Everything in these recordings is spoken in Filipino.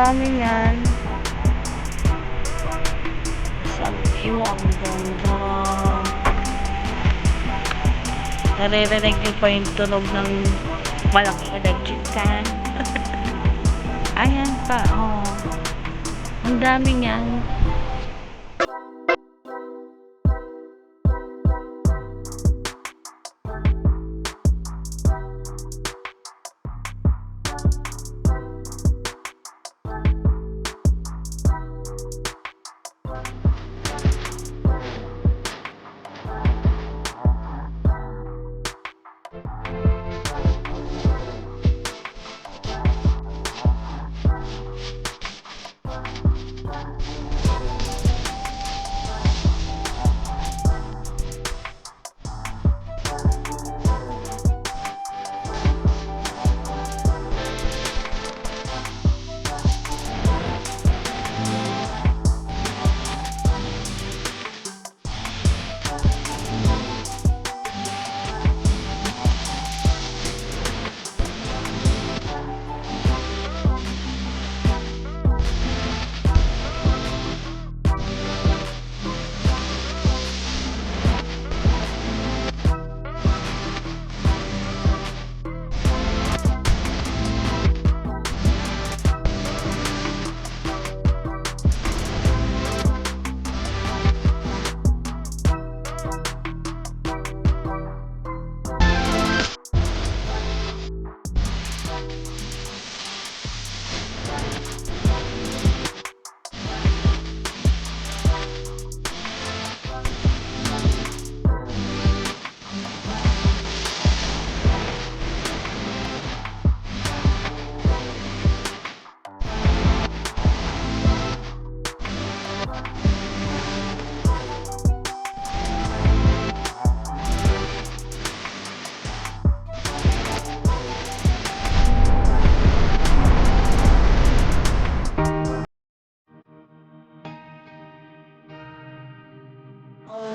dami yan. Sabi mo, ang ganda. Naririnig niyo pa yung tunog ng malaking electric fan. Ayan pa, oh. Ang dami yan.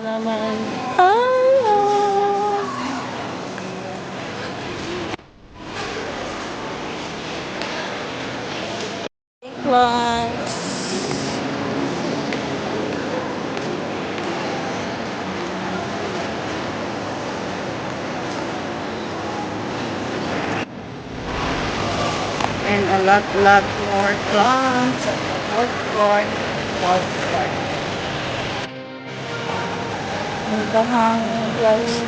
Naman. Plants. And a lot more plants at the food court. Ang bahang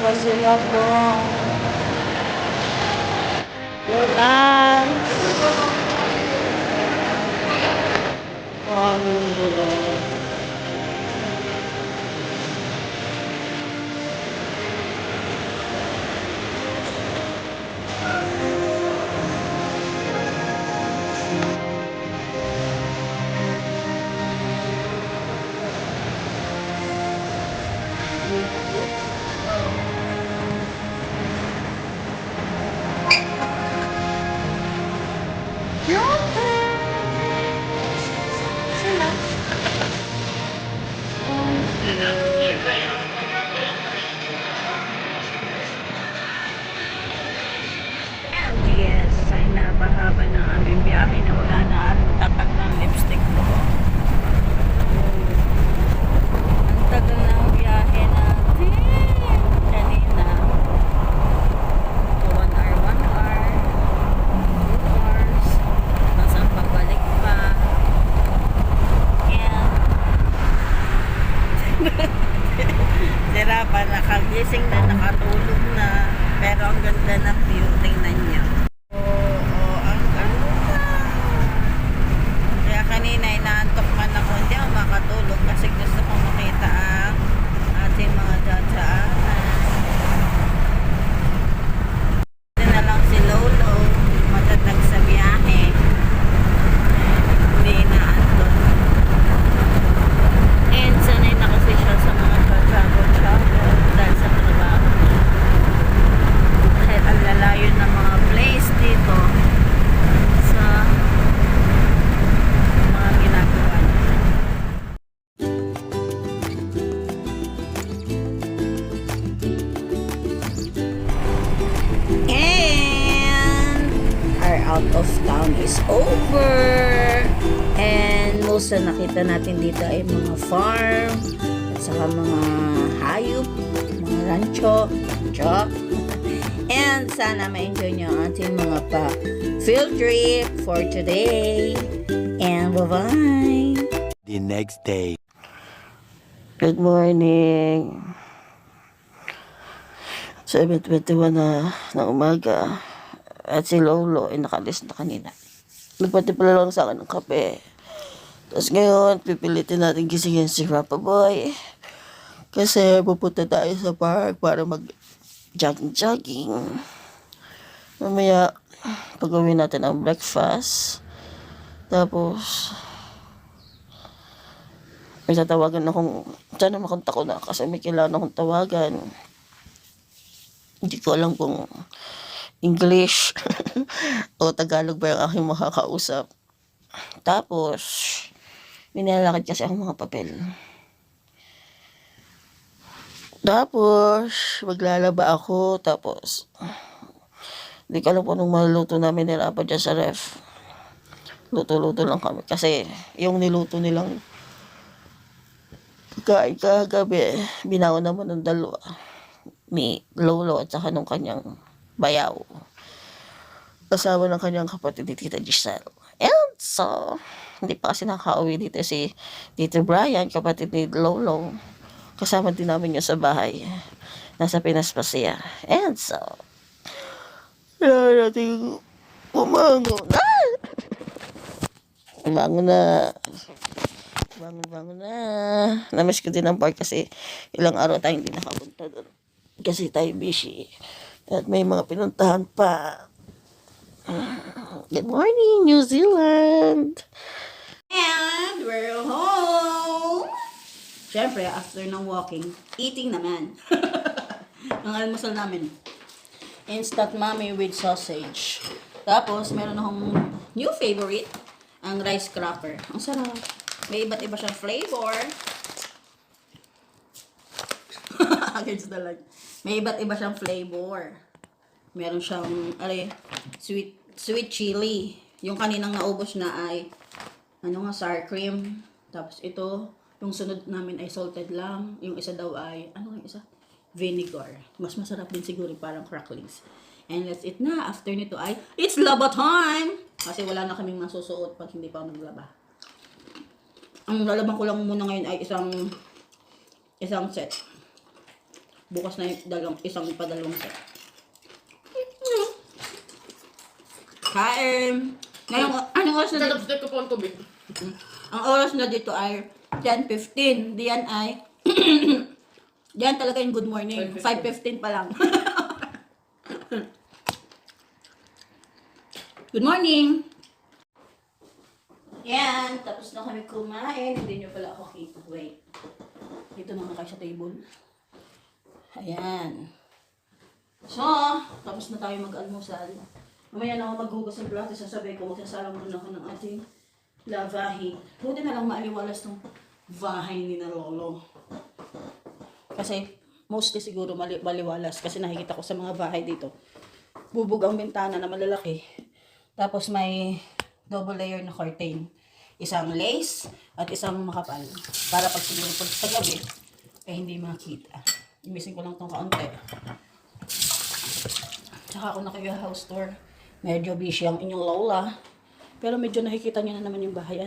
ba sila po? Plants. Ang gulo. Yes, ay napahaba ng aming biyahe na wala na anong tatak ng lipstick ko. Ang tagal ng biyahe natin kanina. 1 hour, 1 hour, 2 hours, tapos ang pabalik pa. And sirapan, nakagising na, nakatulog na, pero ang ganda ng view, tingnan niyo. Ang ganda. Kaya kanina inaantok man ako, hindi ako makatulog kasi gusto kong makita ang ating mga dadaanan. Ito na lang si Lolo, matatag sa biyahe. Hindi inaantok. And sanay na kasi siya sa mga travel dahil sa trabaho. Dahil ang lalayo ng mga place dito sa mga ginagawa niya. animals na nakita natin dito ay mga farm, at saka mga hayop, mga rancho, and sana ma-enjoy nyo ang ating mga field trip for today. And bye-bye! The next day. Good morning. 7:21 na ng umaga. At si Lolo ay nakalis na kanina. Nagpatipla lang sa akin ng kape. Tapos ngayon, pipilitin natin gisingin si Papa Boy. Kasi pupunta tayo sa park para mag-jogging. Mamaya, pag-uwi natin ang breakfast. Tapos, may tatawagan akong, sana makontak ko na kasi may kailangan akong tawagan. Hindi ko alam kung English o Tagalog ba yung aking makakausap. Tapos, nilalakad kasi akong mga papel. Tapos, maglalaba ako. Tapos, hindi ko alam kung anong maluluto namin nila pa dyan sa ref. Luto-luto lang kami. Kasi, yung niluto nilang kain kagabi, binaon naman ng dalawa. Ni Lolo at saka nung kanyang bayaw. Kasama ng kanyang kapatid ni Tita Giselle. And so, hindi pa kasi nakauwi dito si Tito Brian, kapatid ni Lolo. Kasama din namin yun sa bahay. Nasa Pinas pa siya. And so, kailangan natin umangon. Ah! Umangon na. Bangon na. Namiss ko din ang park kasi ilang araw tayong hindi nakapunta doon. Kasi tayo busy. At may mga pinuntahan pa. Good morning, New Zealand! And we're home! Siyempre, after ng walking, eating naman. Ang almusal namin. Instant mommy with sausage. Tapos, meron akong new favorite, ang rice cracker. Ang sarap. May iba't iba siyang flavor. Against the light. May iba't iba siyang flavor. Meron siyang, sweet chili. Yung kaninang naubos na ay, sour cream. Tapos ito, yung sunod namin ay salted lang. Yung isa daw ay, yung isa? Vinegar. Mas masarap din siguro, parang cracklings. And let's eat na. After nito ay, it's laba time! Kasi wala na kaming masusuot pag hindi pa naglaba. Ang lalaban ko lang muna ngayon ay isang set. Bukas na yung isang set. Kain! Ngayon, anong oras na dito? Ko po ang tubig. Ang oras na dito ay 10:15. Diyan ay diyan talaga yung good morning. 5:15 pa lang. Good morning! Yan, tapos na kami kumain. Hindi nyo pala ako kita. Wait. Dito naman kayo sa table. Ayan. So, tapos na tayo mag-almusal. Mamaya na ako maghugas ng plato. Sasabay ko, magsasalang muna ako ng ating lavahi. Buti na lang maaliwalas tong bahay ni na Lolo. Kasi, mostly siguro maliwalas. Kasi nakikita ko sa mga bahay dito. Bubog ang bintana na malalaki. Tapos may double layer na curtain. Isang lace at isang makapal. Para pag siguro sa gabi, ay hindi makita. Imisin ko lang itong kaunti. Tsaka ako naka-house tour. Medyo busy ang inyong Lola. Pero medyo nakikita niyo na naman yung bahay.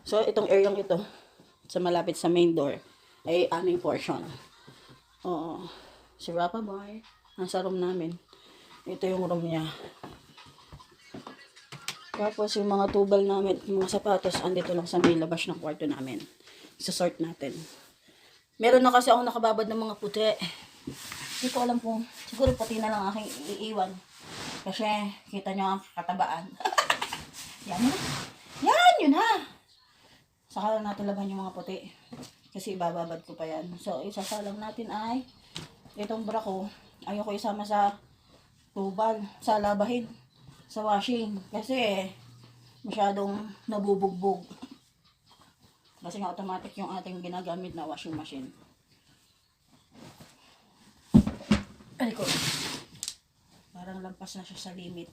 So, itong area ito, sa malapit sa main door, ay aming portion. Oo. Si Papa Boy, nasa room namin. Ito yung room niya. Tapos yung mga tubal namin, yung mga sapatos, andito lang sa may labas ng kwarto namin. Isa-sort natin. Meron na kasi akong nakababad ng mga puti. Hindi ko alam kung, siguro puti na lang aking iiwan. Kasi, kita nyo ang katabaan. Yan yun. Yan, yun ha. Saka lang natin laban yung mga puti. Kasi ibababad ko pa yan. So, isasalang natin ay, itong bra ko, ayoko isama sa tubal, sa labahin, sa washing. Kasi, masyadong nabubugbog. Kasi nga automatic yung ating ginagamit na washing machine. Ay ko. Parang lampas na siya sa limit.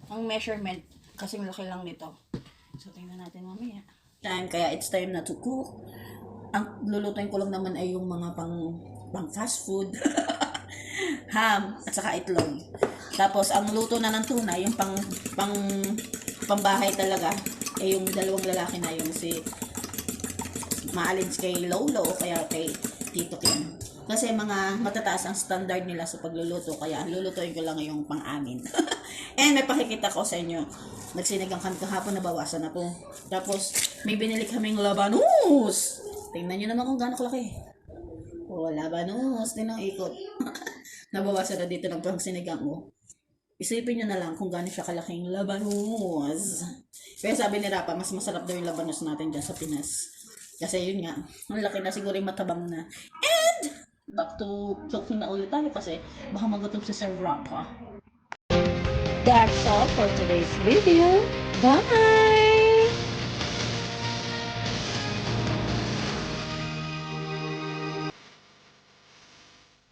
Ang measurement, kasing laki lang nito. So, tingnan natin mamaya. Kaya it's time na to cook. Ang lulutuin ko lang naman ay yung mga pang fast food. Ham at saka itlog. Tapos ang luto na ng tuna, yung pambahay talaga, ay yung dalawang lalaki na yung si maalin kay Lolo o kaya kay Tito Kim. Kasi mga matataas ang standard nila sa pagluluto, kaya lulutuin ko lang yung pang-amin. And may pakikita ko sa inyo. Nagsinigang kami kahapon, nabawasan na po. Tapos may binili kaming labanus. Tingnan nyo naman kung gaano kalaki. Oh, labanus din ang ikot. Nabawasan na dito ng pang sinigang mo. Isipin nyo na lang kung gaano siya kalaking labanus. Pero sabi ni Rapa, mas masarap daw yung labanus natin dyan sa Pinas. Kasi yun nga, ang laki na, siguro yung matabang na. And, back to cooking na ulit tayo kasi baka magutom si Sir Rapa. That's all for today's video. Bye!